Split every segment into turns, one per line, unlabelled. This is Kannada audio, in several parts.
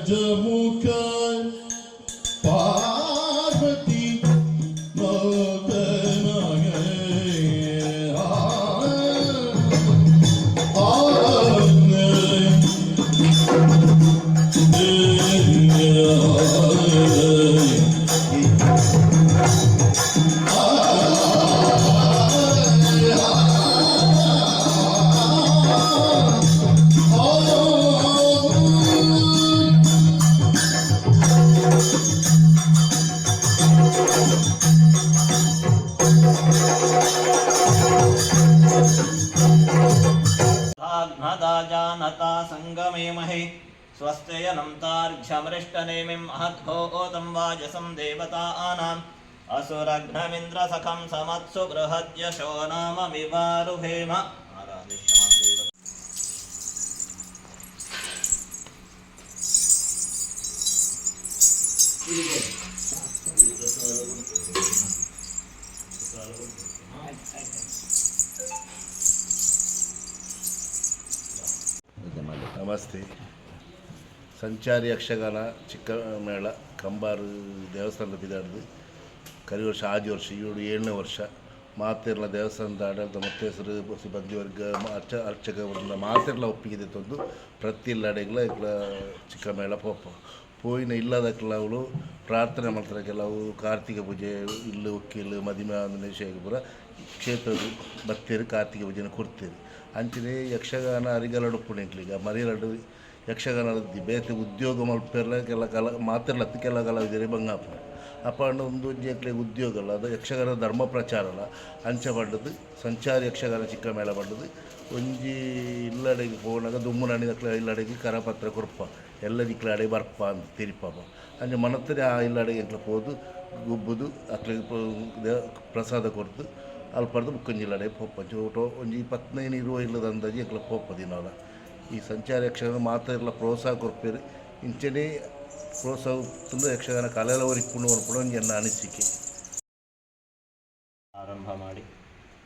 ಗಜಮುಖ ಪಾರ್ವತಿ
जानता संगमे महे स्वस्त्ययनं तार्घ्यमृष्टनेमिं महद्भूतं वाजसं देवतानाम् असुरघ्नमिन्द्रसखं समत्सु बृहद्यशो नाममिवारुहेम।
ನಮಸ್ತೆ. ಸಂಚಾರಿ ಯಕ್ಷಗಾನ ಚಿಕ್ಕಮೇಳ ಕಂಬಾರು ದೇವಸ್ಥಾನದ ಬಿದಾಡ್ದು ಕರಿ ವರ್ಷ ಆದಿ ವರ್ಷ 7ನೇ ವರ್ಷ ಮಾತೆರ್ಲ ದೇವಸ್ಥಾನದ ಆಡಳಿತ ಮತ್ತೆ ಹೆಸರು ಸಿಬ್ಬಂದಿ ವರ್ಗ ಅರ್ಚಕ ವರ್ಗ ಮಾತೆರ್ಲ ಒಪ್ಪಿಗೆ ತಂದು ಪ್ರತಿ ಅಡೆಗಳ ಚಿಕ್ಕಮೇಳ ಪೋಯಿನ ಇಲ್ಲದ ಕೆಲವು ಪ್ರಾರ್ಥನೆ ಮಾಡ್ತಾರೆ. ಕೆಲವು ಕಾರ್ತಿಕ ಪೂಜೆ ಇಲ್ಲು ಉಕ್ಕಿಲು ಮದಿಮೆ ಆಂಜನೇಯ ಪೂರ ಕ್ಷೇತ್ರದ ಭಕ್ತಿಯರು ಕಾರ್ತಿಕ ಪೂಜೆನ ಕೊಡ್ತೀರಿ. ಅಂಚನೆ ಯಕ್ಷಗಾನ ಅರಿಗಲಡುಪ್ಪುಣಿಕ್ಲಿಗ ಮರಿಯಲಡು ಯಕ್ಷಗಾನ ಬೇತೆ ಉದ್ಯೋಗ ಮಲ್ಪೆಲ್ಲ ಕೆಲ ಕಲ ಮಾತೆರ್ಲತ್ತು ಕೆಲ ಕಲಾವಿದರೇ ಬಂಗಾಪ ಅಪ್ಪ ಒಂದು ಉದ್ಯೋಗ ಅಲ್ಲ ಅದು ಯಕ್ಷಗಾನ ಧರ್ಮ ಪ್ರಚಾರ ಅಲ್ಲ ಅಂಚೆ ಪಡ್ಡದು ಸಂಚಾರಿ ಯಕ್ಷಗಾನ ಚಿಕ್ಕ ಮೇಳ ಪಡ್ಡದು ಒಂಜಿ ಇಲ್ಲಡೆಗೆ ಹೋದಾಗ ದುಮ್ಮು ಇಲ್ಲಡೆಗೆ ಕರಪತ್ರ ಕೊರಪ ಎಲ್ಲ ದಿಕ್ಕಲಡೆ ಬರ್ಪ ಅಂತ ತಿರಿಪಾಪ ಅಂಚೆ ಮನತ್ತರೆ ಆ ಇಲ್ಲಡೆಗೆ ಎಂಕ್ಲ ಹೋದು ಗುಬ್ಬುದು ಅಕ್ಲಿಗೆ ಪ್ರಸಾದ ಕೊಡ್ದು ಅಲ್ಪರ್ದು ಮುಕ್ಕಂಜಿಲ್ಲಡೆ ಪೋಪ ಚೋಟೋ ಒಂಜಿ 15-20 ಇಲ್ಲದ ಅಂದಾಜಿ ಎಂಕ್ಲ ಪೋಪ ದಿನಾಲ ಈ ಸಂಚಾರ ಯಕ್ಷಗಾನ ಮಾತೆರ್ಲ ಪ್ರೋತ್ಸಾಹ ಕೊಡ್ಪೇರು ಇಂಚನೆ ಪ್ರೋತ್ಸಾಹ ತುಂಬ ಯಕ್ಷಗಾನ ಕಲೆಯವರಿಪ್ಪುಂಡು ಕೊಡ್ಪುಡು ಒಂದು ನನ್ನ ಅನಿಸಿಕೆ.
ಆರಂಭ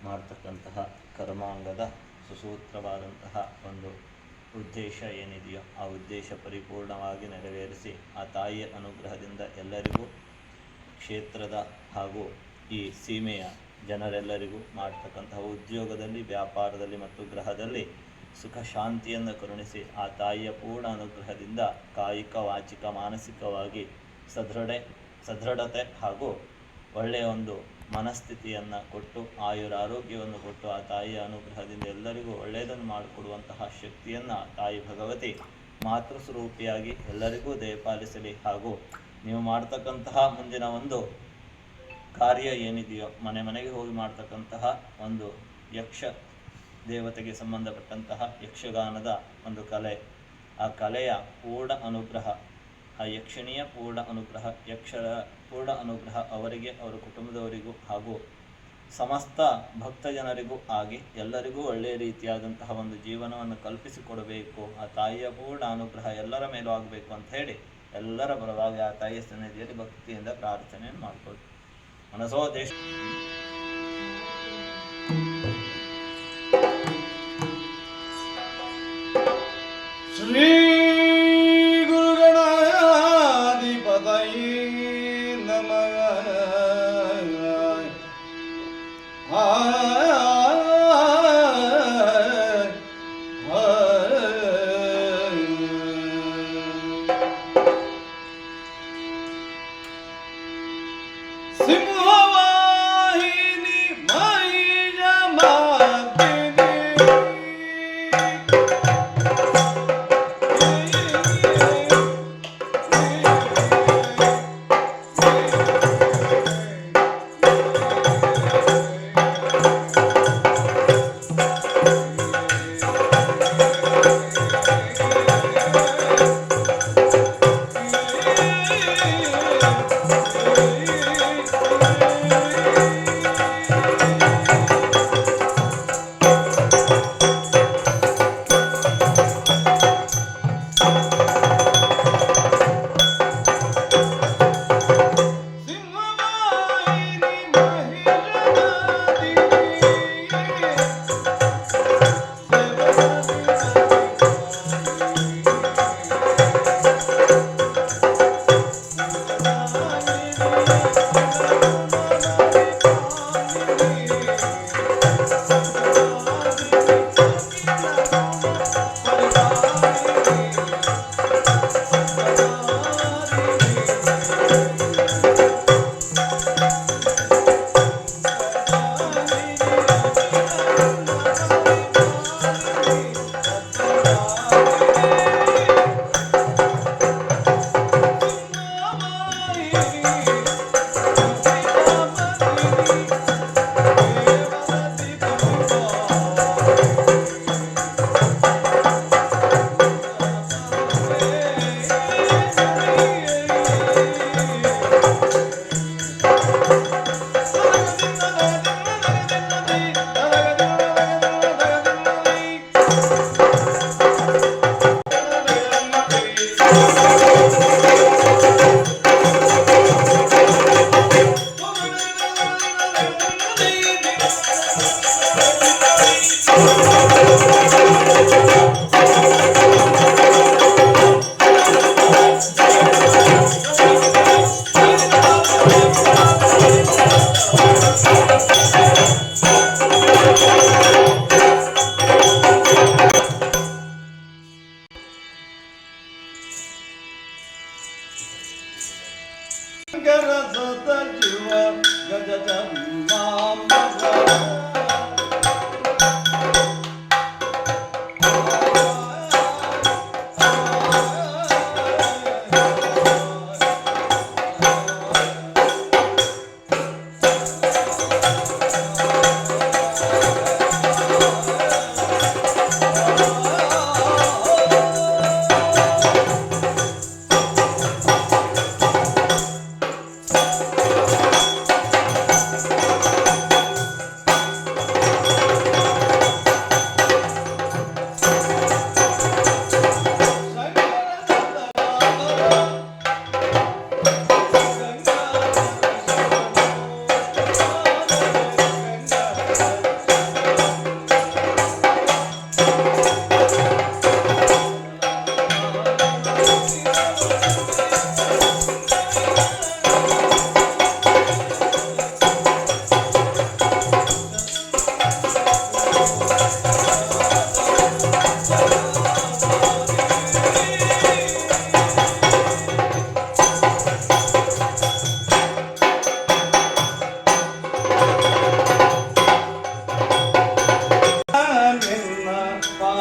ಮಾಡ್ತಕ್ಕಂತಹ ಕರ್ಮಾಂಗದ ಸುಸೂತ್ರವಾದಂತಹ ಒಂದು ಉದ್ದೇಶ ಏನಿದೆಯೋ ಆ ಉದ್ದೇಶ ಪರಿಪೂರ್ಣವಾಗಿ ನೆರವೇರಿಸಿ ಆ ತಾಯಿಯ ಅನುಗ್ರಹದಿಂದ ಎಲ್ಲರಿಗೂ ಕ್ಷೇತ್ರದ ಹಾಗೂ ಈ ಸೀಮೆಯ ಜನರೆಲ್ಲರಿಗೂ ಮಾಡ್ತಕ್ಕಂತಹ ಉದ್ಯೋಗದಲ್ಲಿ ವ್ಯಾಪಾರದಲ್ಲಿ ಮತ್ತು ಗೃಹದಲ್ಲಿ ಸುಖ ಶಾಂತಿಯನ್ನು ಕರುಣಿಸಿ ಆ ತಾಯಿಯ ಪೂರ್ಣ ಅನುಗ್ರಹದಿಂದ ಕಾಯಿಕ ವಾಚಿಕ ಮಾನಸಿಕವಾಗಿ ಸದೃಢತೆ ಹಾಗೂ ಒಳ್ಳೆಯ ಒಂದು ಮನಸ್ಥಿತಿಯನ್ನು ಕೊಟ್ಟು ಆಯುರಾರೋಗ್ಯವನ್ನು ಕೊಟ್ಟು ಆ ತಾಯಿಯ ಅನುಗ್ರಹದಿಂದ ಎಲ್ಲರಿಗೂ ಒಳ್ಳೆಯದನ್ನು ಮಾಡಿಕೊಡುವಂತಹ ಶಕ್ತಿಯನ್ನು ತಾಯಿ ಭಗವತಿ ಮಾತೃಸ್ವರೂಪಿಯಾಗಿ ಎಲ್ಲರಿಗೂ ದಯಪಾಲಿಸಲಿ. ಹಾಗೂ ನೀವು ಮಾಡ್ತಕ್ಕಂತಹ ಮುಂದಿನ ಒಂದು ಕಾರ್ಯ ಏನಿದೆಯೋ ಮನೆಗೆ ಹೋಗಿ ಮಾಡ್ತಕ್ಕಂತಹ ಒಂದು ಯಕ್ಷ ದೇವತೆಗೆ ಸಂಬಂಧಪಟ್ಟಂತಹ ಯಕ್ಷಗಾನದ ಒಂದು ಕಲೆ, ಆ ಕಲೆಯ ಪೂರ್ಣ ಅನುಗ್ರಹ, ಆ ಯಕ್ಷಿಣಿಯ ಪೂರ್ಣ ಅನುಗ್ರಹ, ಯಕ್ಷರ ಪೂರ್ಣ ಅನುಗ್ರಹ ಅವರಿಗೆ ಅವರ ಕುಟುಂಬದವರಿಗೂ ಹಾಗೂ ಸಮಸ್ತ ಭಕ್ತಜನರಿಗೂ ಆಗಿ ಎಲ್ಲರಿಗೂ ಒಳ್ಳೆಯ ರೀತಿಯಾದಂತಹ ಒಂದು ಜೀವನವನ್ನು ಕಲ್ಪಿಸಿಕೊಡಬೇಕು. ಆ ತಾಯಿಯ ಪೂರ್ಣ ಅನುಗ್ರಹ ಎಲ್ಲರ ಮೇಲೂ ಆಗಬೇಕು ಅಂತ ಹೇಳಿ ಎಲ್ಲರ ಪರವಾಗಿ ಆ ತಾಯಿಯ ಸನ್ನಿಧಿಯಲ್ಲಿ ಭಕ್ತಿಯಿಂದ ಪ್ರಾರ್ಥನೆಯನ್ನು ಮಾಡಿಕೊಳ್ಳಿ. ಮನಸೋ ದೇಶ
ಶ್ರೀ ಗುರುಗಣಾಧಿಪತಯೇ ನಮಃ. ಸಿಂಹವಾಹಿನಿ ಮೈಯ ಮಾತಿನಿ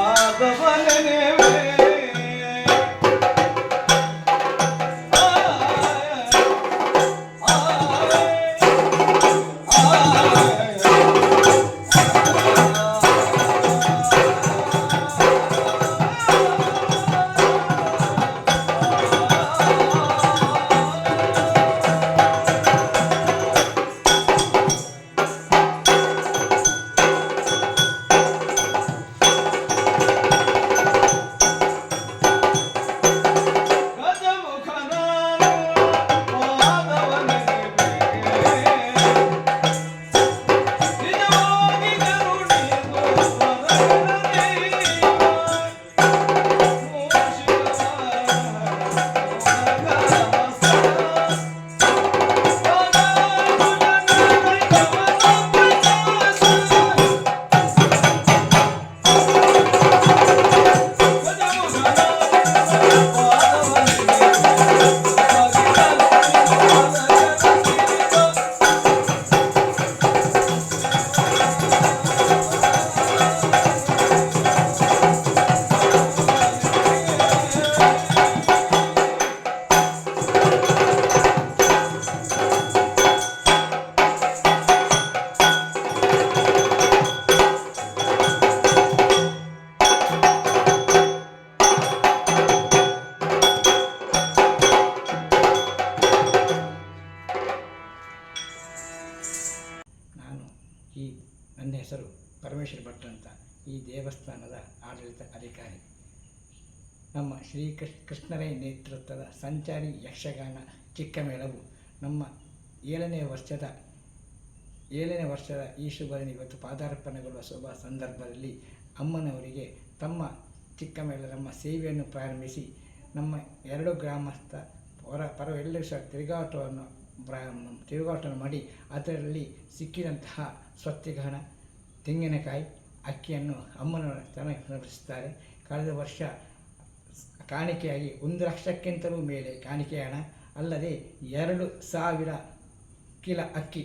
ಪಾದವನೆನೆವೆ
ನನ್ನ ಹೆಸರು ಪರಮೇಶ್ವರ ಭಟ್ ಅಂತ. ಈ ದೇವಸ್ಥಾನದ ಆಡಳಿತ ಅಧಿಕಾರಿ. ನಮ್ಮ ಕೃಷ್ಣರೈ ನೇತೃತ್ವದ ಸಂಚಾರಿ ಯಕ್ಷಗಾನ ಚಿಕ್ಕಮೇಳವು ನಮ್ಮ 7ನೇ ವರ್ಷದ ಈ ಶುಭದಿನ ಇವತ್ತು ಪಾದಾರ್ಪಣೆಗೊಳ್ಳುವ ಶುಭ ಸಂದರ್ಭದಲ್ಲಿ ಅಮ್ಮನವರಿಗೆ ತಮ್ಮ ಚಿಕ್ಕಮೇಳ ನಮ್ಮ ಸೇವೆಯನ್ನು ಪ್ರಾರಂಭಿಸಿ ನಮ್ಮ 2 ಗ್ರಾಮಸ್ಥ ಪರವೆಲ್ಲರೂ ಸಹ ತಿರುಗಾಟವನ್ನು ಮಾಡಿ ಅದರಲ್ಲಿ ಸಿಕ್ಕಿದಂತಹ ಸ್ವತ್ತಿಗಹಣ, ತೆಂಗಿನಕಾಯಿ, ಅಕ್ಕಿಯನ್ನು ಅಮ್ಮನವರ ಸಮರ್ಪಿಸುತ್ತಾರೆ. ಕಳೆದ ವರ್ಷ ಕಾಣಿಕೆಯಾಗಿ 1 ಲಕ್ಷಕ್ಕಿಂತಲೂ ಮೇಲೆ ಕಾಣಿಕೆ ಹಣ, ಅಲ್ಲದೆ 2,000 ಕಿಲ ಅಕ್ಕಿ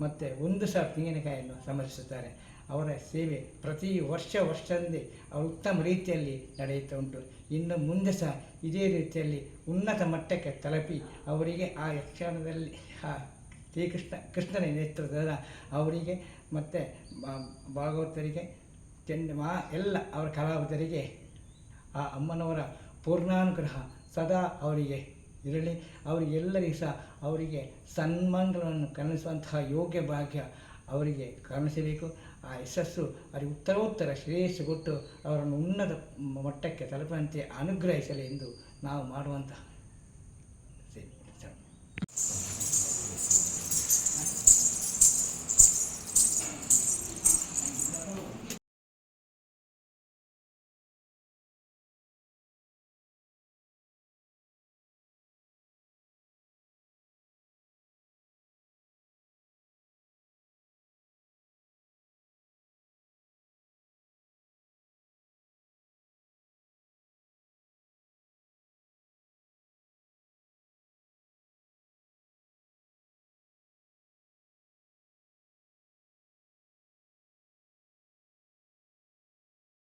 ಮತ್ತು 1,000 ತೆಂಗಿನಕಾಯಿಯನ್ನು ಸಮರ್ಪಿಸುತ್ತಾರೆ. ಅವರ ಸೇವೆ ಪ್ರತಿ ವರ್ಷದಂದೇ ಅವರು ಉತ್ತಮ ರೀತಿಯಲ್ಲಿ ನಡೆಯುತ್ತಾ ಉಂಟು. ಇನ್ನು ಮುಂದೆ ಸಹ ಇದೇ ರೀತಿಯಲ್ಲಿ ಉನ್ನತ ಮಟ್ಟಕ್ಕೆ ತಲುಪಿ ಅವರಿಗೆ ಆ ಯಕ್ಷಗಾನದಲ್ಲಿ ಕೃಷ್ಣನ ನೇತೃತ್ವದ ಅವರಿಗೆ ಮತ್ತು ಭಾಗವತರಿಗೆ ಎಲ್ಲ ಅವರ ಕಲಾವಿದರಿಗೆ ಆ ಅಮ್ಮನವರ ಪೂರ್ಣಾನುಗ್ರಹ ಸದಾ ಅವರಿಗೆ ಇರಲಿ. ಅವರಿಗೆಲ್ಲರಿಗೂ ಸಹ ಅವರಿಗೆ ಸನ್ಮಾನಗಳನ್ನು ಕರುಣಿಸುವಂತಹ ಯೋಗ್ಯ ಭಾಗ್ಯ ಅವರಿಗೆ ಕರುಣಿಸಬೇಕು. ಆ ಯಶಸ್ಸು ಅವರಿಗೆ ಉತ್ತರೋತ್ತರ ಶ್ರೇಯಸ್ಸು ಕೊಟ್ಟು ಅವರನ್ನು ಉನ್ನತ ಮಟ್ಟಕ್ಕೆ ತಲುಪುವಂತೆ ಅನುಗ್ರಹಿಸಲಿ ಎಂದು ನಾವು ಮಾಡುವಂತಹ